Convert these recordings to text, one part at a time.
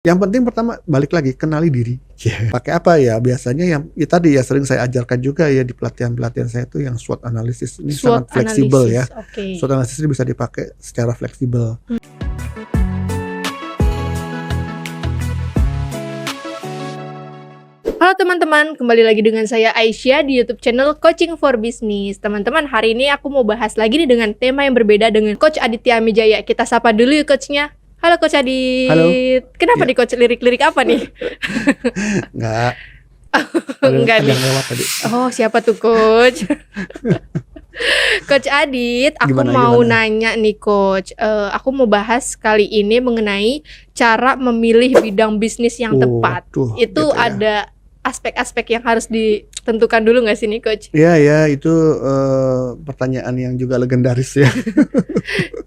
Yang penting pertama balik lagi kenali diri. Pakai apa ya? Biasanya yang tadi ya sering saya ajarkan juga ya di pelatihan-pelatihan saya itu yang SWOT analisis. Ini SWOT sangat fleksibel ya. analisis, oke. SWOT analisis ini bisa dipakai secara fleksibel. Halo teman-teman, kembali lagi dengan saya Aisyah di YouTube channel Coaching for Business. Teman-teman, hari ini aku mau bahas lagi nih dengan tema yang berbeda dengan Coach Aditya Amijaya. Kita sapa dulu yuk coachnya. Halo Coach Adit. Halo. Kenapa Ya. nih Coach, lirik-lirik apa nih? Enggak. Enggak Ada nih. yang lewat tadi. Oh, siapa tuh Coach? Coach Adit, aku Gimana? mau nanya nih Coach. Aku mau bahas kali ini mengenai cara memilih bidang bisnis yang tepat. Tuh, Itu gitu ya. ada aspek-aspek yang harus ditentukan dulu nggak sih nih Coach? Iya ya, itu pertanyaan yang juga legendaris ya.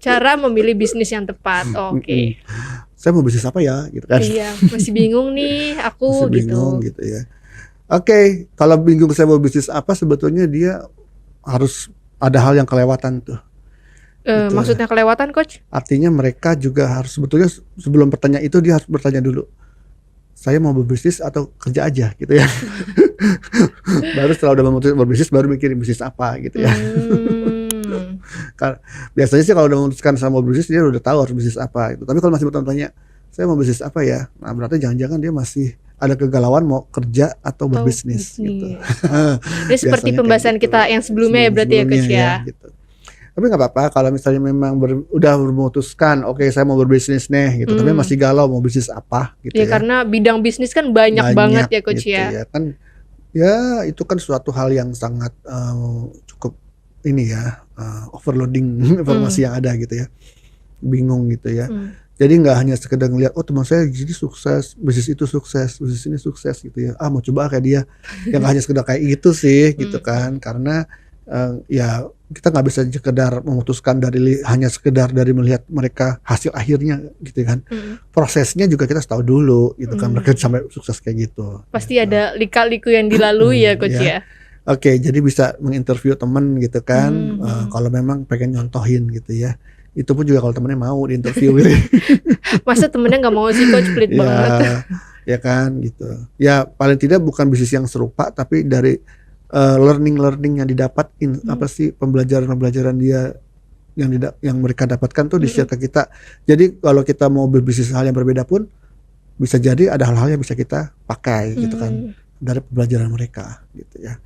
Cara memilih bisnis yang tepat. Oke. Saya mau bisnis apa ya gitu kan. Iya, masih bingung nih aku Masih bingung gitu. gitu ya. Oke, kalau bingung saya mau bisnis apa, sebetulnya dia harus ada hal yang kelewatan tuh. Gitu. Maksudnya kelewatan Coach? Artinya mereka juga harus sebetulnya sebelum bertanya itu dia harus bertanya dulu. Saya mau berbisnis atau kerja aja gitu ya. Baru setelah udah memutuskan berbisnis baru mikirin bisnis apa gitu ya. Biasanya sih kalau udah memutuskan saya mau berbisnis dia udah tahu harus bisnis apa gitu. Tapi kalau masih bertanya saya mau bisnis apa ya, nah berarti jangan-jangan dia masih ada kegalauan mau kerja atau berbisnis gitu. Ini seperti Biasanya pembahasan kayak gitu. kita yang sebelumnya ya berarti ya Coach ya. Gitu. Tapi nggak apa-apa kalau misalnya memang udah memutuskan, oke saya mau berbisnis nih gitu, tapi masih galau mau bisnis apa gitu Ya ya. karena bidang bisnis kan banyak banget ya Coach gitu ya. Kan ya itu kan suatu hal yang sangat cukup ini ya, overloading informasi yang ada gitu ya, bingung gitu ya. Jadi nggak hanya sekedar ngeliat, oh teman saya jadi sukses, bisnis itu sukses, bisnis ini sukses gitu ya. Mau coba kayak dia. Yang nggak hanya sekedar kayak gitu sih gitu kan. Karena ya kita nggak bisa sekedar memutuskan hanya sekedar dari melihat mereka hasil akhirnya gitu kan. Prosesnya juga kita tahu dulu gitu kan. Mereka sampai sukses kayak gitu. Pasti ada lika-liku yang dilalui ya Coach ya. Oke, jadi bisa menginterview temen gitu kan. Kalau memang pengen nyontohin gitu ya. Itu pun juga kalau temennya mau diinterview gitu. Masa temennya nggak mau sih Coach, pelit banget. Ya kan gitu. Ya paling tidak bukan bisnis yang serupa, tapi dari learning yang didapat apa sih pembelajaran dia yang mereka dapatkan tuh di-share ke kita. Jadi kalau kita mau berbisnis hal yang berbeda pun bisa jadi ada hal-hal yang bisa kita pakai gitu kan dari pembelajaran mereka gitu ya.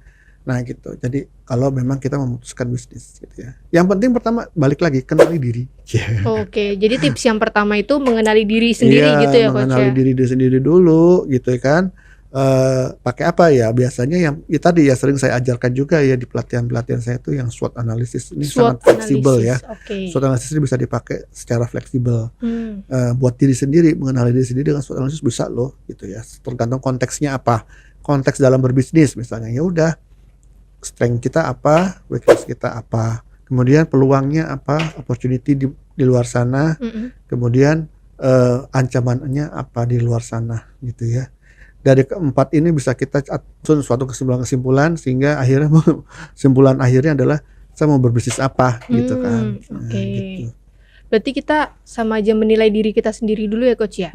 Nah gitu. Jadi kalau memang kita memutuskan bisnis gitu ya. Yang penting pertama balik lagi kenali diri. Oke, jadi tips yang pertama itu mengenali diri sendiri gitu ya Coach ya. Mengenali diri sendiri dulu gitu kan. Pakai apa ya? Biasanya yang tadi ya sering saya ajarkan juga ya di pelatihan-pelatihan saya itu yang SWOT analisis. Ini sangat fleksibel ya. SWOT analisis ini bisa dipakai secara fleksibel. Buat diri sendiri, mengenali diri sendiri dengan SWOT analisis bisa loh gitu ya. Tergantung konteksnya apa. Konteks dalam berbisnis misalnya, ya udah strength kita apa, weakness kita apa, kemudian peluangnya apa, opportunity di luar sana, kemudian ancamannya apa di luar sana gitu ya. Dari keempat ini bisa kita susun suatu kesimpulan sehingga akhirnya kesimpulan akhirnya adalah saya mau berbisnis apa gitu kan. Oke. Gitu. Berarti kita sama aja menilai diri kita sendiri dulu ya Coach ya.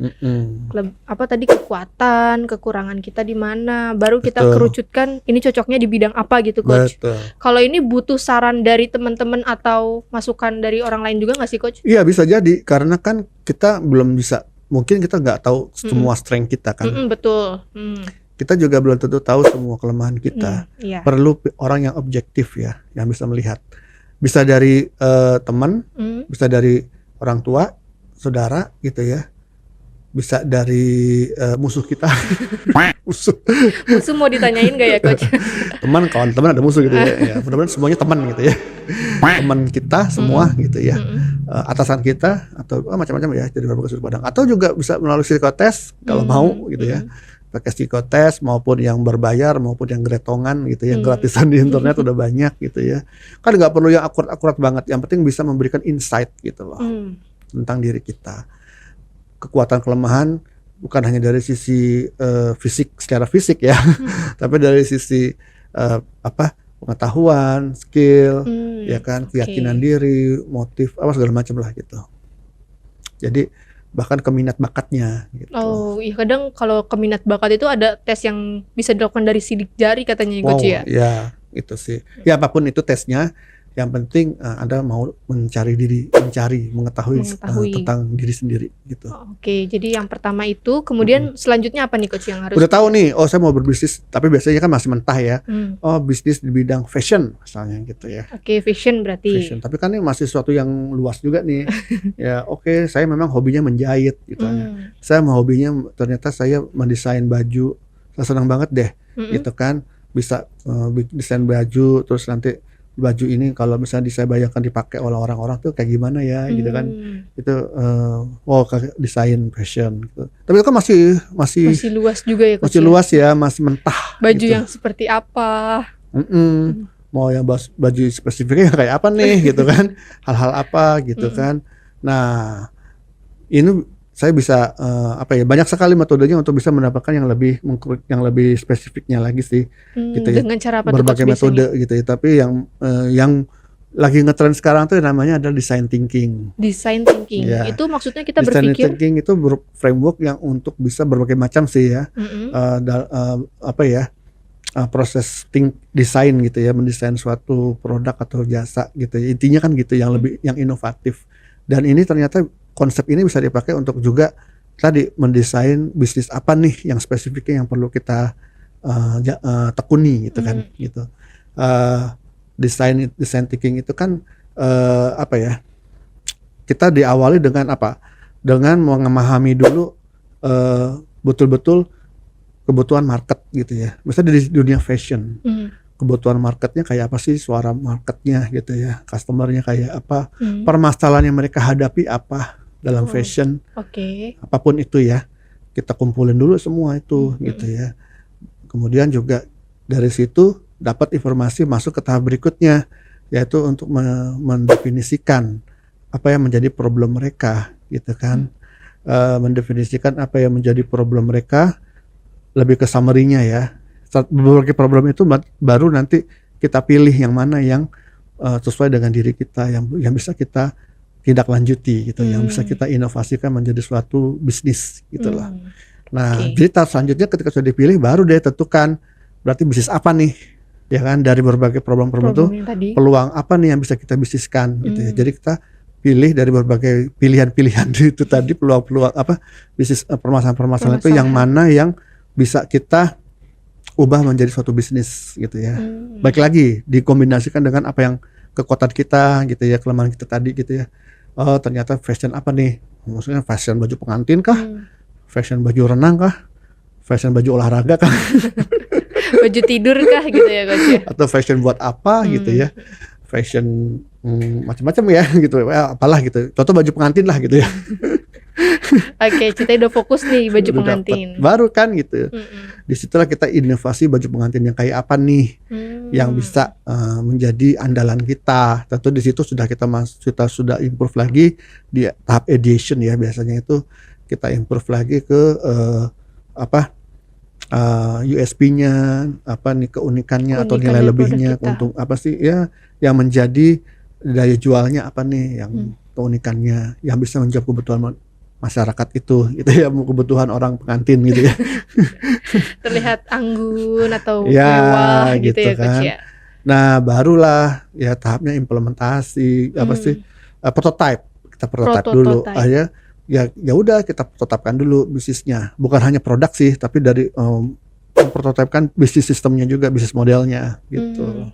Apa tadi kekuatan, kekurangan kita di mana, baru kita kerucutkan ini cocoknya di bidang apa gitu Coach. Kalau ini butuh saran dari teman-teman atau masukan dari orang lain juga nggak sih Coach? Iya bisa jadi karena kan kita belum bisa, mungkin kita nggak tahu semua strength kita kan. Betul. Kita juga belum tentu tahu semua kelemahan kita. Perlu orang yang objektif ya, yang bisa melihat. Bisa dari teman, bisa dari orang tua, saudara gitu ya. Bisa dari musuh kita. Musuh mau ditanyain gak ya Coach? Teman ada musuh gitu ya. Mudah-mudahan semuanya teman gitu ya. Teman kita semua gitu ya. Atasan kita atau macam-macam ya dari berbagai sudut pandang. Atau juga bisa melalui psikotes kalau mau gitu ya. Pakai psikotes maupun yang berbayar maupun yang gretongan gitu ya, gratisan di internet udah banyak gitu ya. Kan nggak perlu yang akurat banget, yang penting bisa memberikan insight gitu loh tentang diri kita. Kekuatan kelemahan bukan hanya dari sisi fisik secara fisik ya, tapi dari sisi pengetahuan, skill, ya kan, keyakinan diri, motif, apa segala macam lah gitu. Jadi bahkan ke minat bakatnya gitu. Oh iya, kadang kalau ke minat bakat itu ada tes yang bisa dilakukan dari sidik jari katanya Coach ya. Ya itu sih. Ya apapun itu tesnya, yang penting Anda mau mengetahui tentang diri sendiri gitu. Oke, jadi yang pertama itu, kemudian selanjutnya apa nih Coach yang harus? Udah tahu nih, saya mau berbisnis, tapi biasanya kan masih mentah ya. Bisnis di bidang fashion misalnya gitu ya. Oke, fashion berarti. Fashion, tapi kan ini masih sesuatu yang luas juga nih. Ya oke, saya memang hobinya menjahit gitu ya. Saya mau hobinya ternyata saya mendesain baju. Saya senang banget deh gitu kan, bisa desain baju, terus nanti baju ini kalau misalnya saya bayangkan dipakai oleh orang-orang tuh kayak gimana ya gitu kan. Itu desain fashion gitu. Tapi itu kan masih luas juga ya Coach. Masih luas ya, masih mentah. Baju gitu. yang seperti apa? Mau yang baju spesifiknya kayak apa nih gitu kan. Hal-hal apa gitu kan. Nah, ini saya bisa banyak sekali metodenya untuk bisa mendapatkan yang lebih spesifiknya lagi sih gitu ya. Dengan cara apa berbagai metode gitu ya, tapi yang lagi ngetren sekarang tuh namanya adalah design thinking. Design thinking ya. Itu maksudnya kita design berpikir thinking itu framework yang untuk bisa berbagai macam sih ya. Proses desain gitu ya, mendesain suatu produk atau jasa gitu ya. Intinya kan gitu, yang lebih yang inovatif. Dan ini ternyata konsep ini bisa dipakai untuk juga tadi mendesain bisnis apa nih yang spesifiknya yang perlu kita tekuni gitu kan gitu. Design thinking itu kan kita diawali dengan apa? Dengan memahami dulu betul-betul kebutuhan market gitu ya. Misalnya di dunia fashion. Kebutuhan marketnya kayak apa sih, suara marketnya gitu ya, customernya kayak apa, permasalahan yang mereka hadapi apa dalam fashion, apapun itu ya, kita kumpulin dulu semua itu gitu ya. Kemudian juga dari situ dapat informasi masuk ke tahap berikutnya, yaitu untuk mendefinisikan apa yang menjadi problem mereka gitu kan. Mendefinisikan apa yang menjadi problem mereka, lebih ke summary-nya ya. Berbagai problem itu baru nanti kita pilih yang mana yang sesuai dengan diri kita, yang bisa kita tindak lanjuti gitu, yang bisa kita inovasikan menjadi suatu bisnis gitulah. Nah, jadi tahap selanjutnya ketika sudah dipilih baru deh tentukan berarti bisnis apa nih, ya kan, dari berbagai problem-problem itu peluang apa nih yang bisa kita bisniskan gitu ya. Jadi kita pilih dari berbagai pilihan-pilihan itu tadi, peluang-peluang apa bisnis, permasalahan-permasalahan itu yang mana yang bisa kita ubah menjadi suatu bisnis gitu ya. Baik lagi dikombinasikan dengan apa yang kekuatan kita gitu ya, kelemahan kita tadi gitu ya. Oh ternyata fashion apa nih? Maksudnya fashion baju pengantin kah? Fashion baju renang kah? Fashion baju olahraga kah? Baju tidur kah gitu ya Coach ya? Atau fashion buat apa gitu ya? Fashion macam-macam ya gitu. Apalah gitu. Contoh baju pengantin lah gitu ya. Oke, kita udah fokus nih baju pengantin. Baru kan gitu. Disitulah kita inovasi baju pengantin yang kayak apa nih, yang bisa menjadi andalan kita. Tentu di situ sudah kita sudah improve lagi di tahap edition ya, biasanya itu kita improve lagi ke USP-nya, apa nih keunikannya atau nilai lebihnya, untuk apa sih ya yang menjadi daya jualnya apa nih, yang keunikannya yang bisa menjawab kebutuhan masyarakat itu gitu ya, kebutuhan orang pengantin gitu ya. Terlihat anggun atau mewah gitu ya Coach kan. ya. Nah, barulah ya tahapnya implementasi prototype. Kita prototype dulu. Ya udah kita prototipkan dulu bisnisnya. Bukan hanya produk sih, tapi dari memprototipkan bisnis sistemnya juga, bisnis modelnya gitu.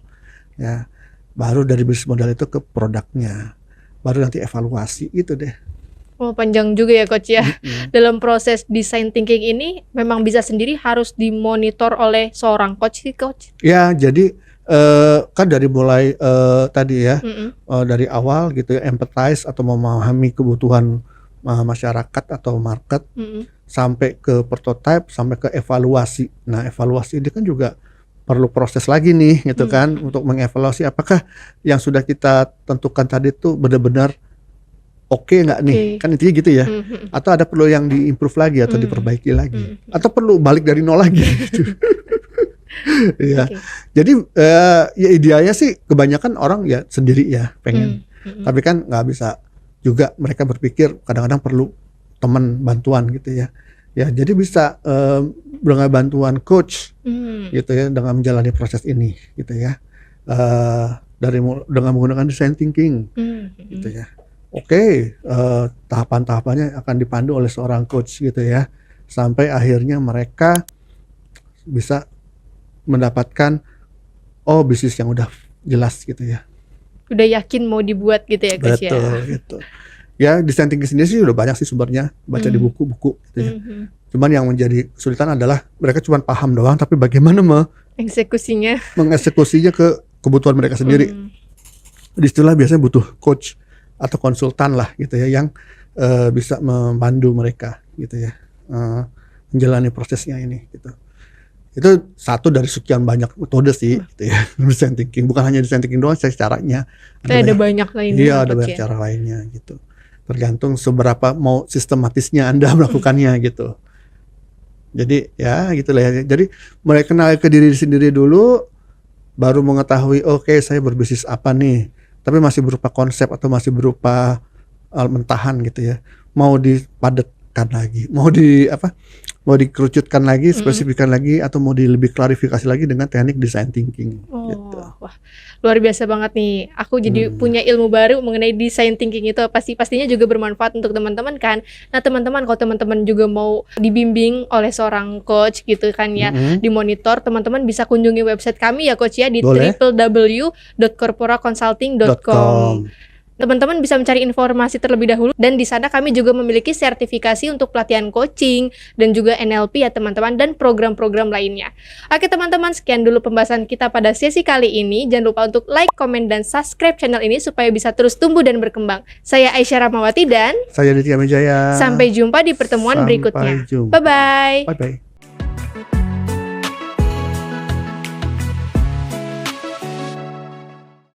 Ya. Baru dari bisnis model itu ke produknya. Baru nanti evaluasi gitu deh. Oh panjang juga ya Coach ya. Dalam proses design thinking ini memang bisa sendiri, harus dimonitor oleh seorang coach sih Coach? Ya jadi kan dari mulai tadi ya, dari awal gitu ya, empathize atau memahami kebutuhan masyarakat atau market, sampai ke prototype, sampai ke evaluasi. Nah evaluasi ini kan juga perlu proses lagi nih gitu kan, untuk mengevaluasi apakah yang sudah kita tentukan tadi tuh benar-benar oke nggak nih, kan intinya gitu ya. Atau ada perlu yang diimprove lagi atau diperbaiki lagi, atau perlu balik dari nol lagi gitu. Ya. Jadi ya idealnya sih kebanyakan orang ya sendiri ya pengen, tapi kan nggak bisa juga, mereka berpikir kadang-kadang perlu teman bantuan gitu ya. Ya, jadi bisa dengan bantuan coach gitu ya, dengan menjalani proses ini gitu ya. Dengan menggunakan design thinking gitu ya. Oke, tahapan-tahapannya akan dipandu oleh seorang coach gitu ya, sampai akhirnya mereka bisa mendapatkan bisnis yang udah jelas gitu ya. Udah yakin mau dibuat gitu ya coach ya. Betul gitu. Ya, design thinking sendiri sih udah banyak sih sumbernya, baca di buku-buku gitu ya. Cuman yang menjadi kesulitan adalah mereka cuma paham doang, tapi bagaimana mengeksekusinya ke kebutuhan mereka sendiri. Disitulah biasanya butuh coach atau konsultan lah gitu ya, yang bisa memandu mereka gitu ya, menjalani prosesnya ini gitu. Itu satu dari sekian banyak metode sih gitu ya, design thinking. Bukan hanya design thinking doang, caranya ada banyak lainnya. Iya, ada banyak cara lainnya gitu. Tergantung seberapa mau sistematisnya Anda melakukannya gitu. Jadi ya gitulah ya. Jadi mulai kenal ke diri sendiri dulu, baru mengetahui oke, saya berbisnis apa nih. Tapi masih berupa konsep atau masih berupa mentahan gitu ya. Mau dipadatkan lagi, mau dikerucutkan lagi, spesifikkan lagi, atau mau lebih klarifikasi lagi dengan teknik design thinking. Gitu. Wah, luar biasa banget nih. Aku jadi punya ilmu baru mengenai design thinking itu. Pastinya juga bermanfaat untuk teman-teman kan. Nah teman-teman, kalau teman-teman juga mau dibimbing oleh seorang coach gitu kan ya, dimonitor, teman-teman bisa kunjungi website kami ya coach ya, di www.corporaconsulting.com. Teman-teman bisa mencari informasi terlebih dahulu, dan di sana kami juga memiliki sertifikasi untuk pelatihan coaching dan juga NLP ya teman-teman, dan program-program lainnya. Oke teman-teman, sekian dulu pembahasan kita pada sesi kali ini. Jangan lupa untuk like, komen, dan subscribe channel ini supaya bisa terus tumbuh dan berkembang. Saya Aisyah Rahmawati dan saya Aditya Wijaya. Sampai jumpa di pertemuan berikutnya. Bye-bye. Bye-bye.